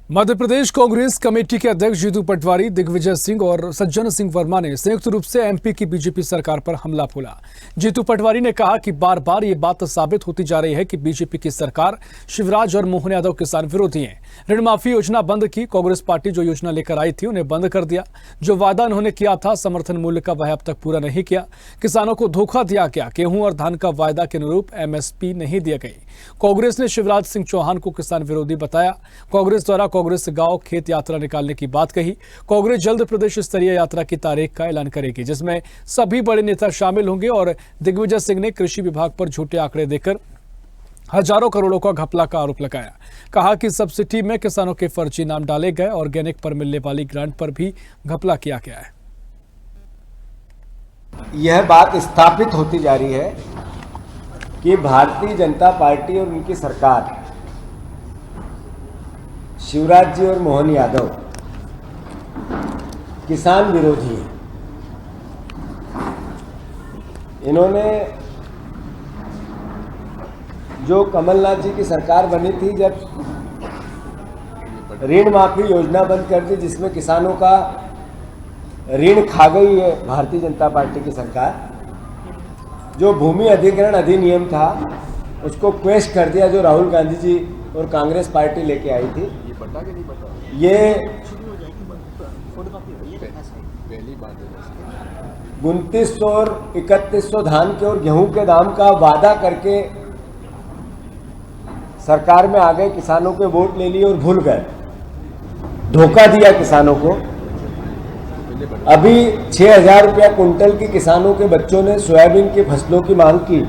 Madhya Pradesh Congress committee के अध्यक्ष जीतू पटवारी, दिग्विजय सिंह और सज्जन सिंह वर्मा ने संयुक्त रूप से एमपी की बीजेपी सरकार पर हमला बोला। जीतू पटवारी ने कहा कि बार बार ये बात साबित होती जा रही है कि बीजेपी की सरकार शिवराज और मोहन यादव किसान विरोधी है। ऋण माफी योजना बंद की, कांग्रेस पार्टी जो योजना लेकर आई थी उन्हें बंद कर दिया। जो वादा उन्होंने किया था समर्थन मूल्य का, वह अब तक पूरा नहीं किया। किसानों को धोखा दिया गया। गेहूं और धान का वायदा के अनुरूप एमएसपी नहीं दिया गई। कांग्रेस ने शिवराज सिंह चौहान को किसान विरोधी बताया। कांग्रेस द्वारा कांग्रेस गांव खेत यात्रा निकालने की बात कही। कांग्रेस जल्द प्रदेश स्तरीय यात्रा की तारीख का ऐलान करेगी, जिसमें सभी बड़े नेता शामिल होंगे। और दिग्विजय सिंह ने कृषि विभाग पर झूठे आंकड़े देकर हजारों करोड़ों का घपला का आरोप लगाया। कहा कि सब्सिडी में किसानों के फर्जी नाम डाले गए। ऑर्गेनिक पर मिलने वाली ग्रांट पर भी घपला किया गया है। यह बात स्थापित होती जा रही है कि भारतीय जनता पार्टी और उनकी सरकार शिवराज जी और मोहन यादव किसान विरोधी है। इन्होंने जो कमलनाथ जी की सरकार बनी थी, जब ऋण माफी योजना बंद कर दी, जिसमें किसानों का ऋण खा गई है भारतीय जनता पार्टी की सरकार। जो भूमि अधिग्रहण अधिनियम था उसको क्वेश्चन कर दिया, जो राहुल गांधी जी और कांग्रेस पार्टी लेके आई थी। ये 2900 और 3100 धान के और गेहूं के दाम का वादा करके सरकार में आ गए, किसानों के वोट ले लिए और भूल गए, धोखा दिया किसानों को। अभी 6000 रुपया कुंटल की किसानों के बच्चों ने सोयाबीन की फसलों की मांग की।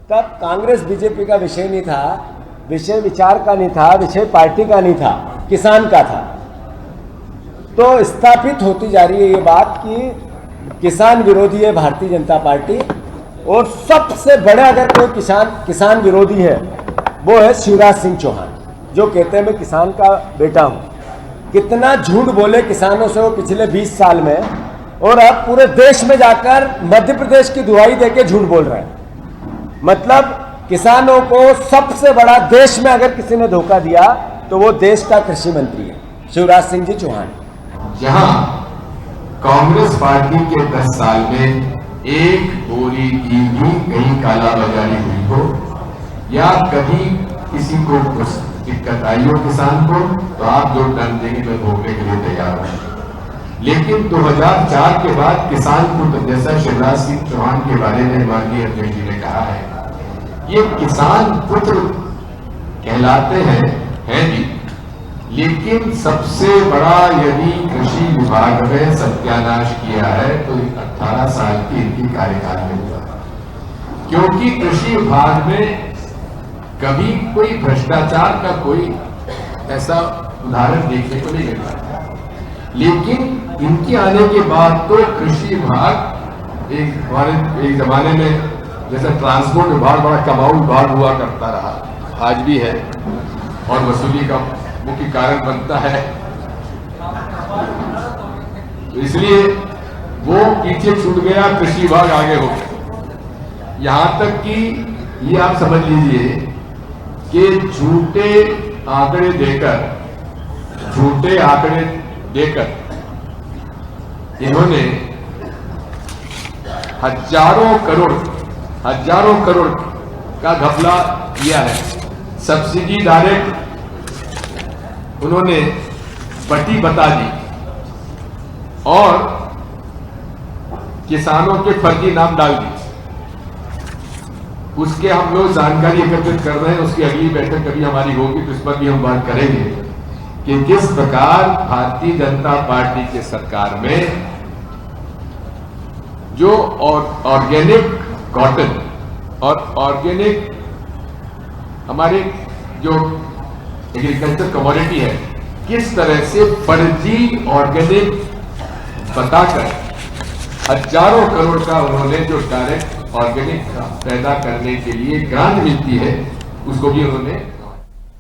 तब कांग्रेस बीजेपी का विषय नहीं था, विषय विचार का नहीं था, विषय पार्टी का नहीं था, किसान का था। तो स्थापित होती जा रही है ये बात कि किसान विरोधी है भारतीय जनता पार्टी। और सबसे बड़ा अगर कोई किसान विरोधी है वो है शिवराज सिंह चौहान, जो कहते हैं मैं किसान का बेटा हूं। कितना झूठ बोले किसानों से वो पिछले 20 साल में, और अब पूरे देश में जाकर मध्य प्रदेश की दुहाई देके झूठ बोल रहे हैं। मतलब किसानों को सबसे बड़ा देश में अगर किसी ने धोखा दिया तो वो देश का कृषि मंत्री है, शिवराज सिंह जी चौहान। जहां कांग्रेस पार्टी के 10 साल में एक बोरी की भी कहीं कालाबाजारी हुई हो या कभी किसी को दिक्कत आई हो किसान को, तो आप जो दंड देंगे मैं भोगने के लिए तैयार हूं। लेकिन 2004 के बाद किसान पुत्र, जैसा शिवराज सिंह चौहान के बारे में माननीय अध्यक्ष जी ने कहा है, ये किसान पुत्र कहलाते हैं भी। लेकिन सबसे बड़ा यदि कृषि विभाग में सत्यानाश किया है तो 18 साल की इनकी कार्यकाल में हुआ, क्योंकि कृषि विभाग में कभी कोई भ्रष्टाचार का कोई ऐसा उदाहरण देखने को नहीं मिला। लेकिन इनके आने के बाद तो कृषि विभाग एक जमाने में जैसे ट्रांसपोर्ट विभाग बड़ा कमाऊ विभाग हुआ करता रहा, आज भी है, और वसूली का मुख्य कारण बनता है। तो इसलिए वो पीछे छूट गया, कृषि विभाग आगे हो गया। यहां तक कि ये आप समझ लीजिए कि झूठे आंकड़े देकर इन्होंने हजारों करोड़ का घपला किया है। सब्सिडी डायरेक्ट उन्होंने बटी बता दी और किसानों के फर्जी नाम डाल दी। उसके हम लोग जानकारी एकत्रित कर रहे हैं। उसकी अगली बैठक कभी हमारी होगी तो इस पर भी हम बात करेंगे कि किस प्रकार भारतीय जनता पार्टी की सरकार में जो ऑर्गेनिक कॉटन और ऑर्गेनिक हमारे जो एग्रीकल्चर कमोडिटी है, किस तरह से फर्जी ऑर्गेनिक बताकर हजारों करोड़ का उन्होंने जो डायरेक्ट ऑर्गेनिक पैदा करने के लिए ग्रांट मिलती है उसको भी उन्होंने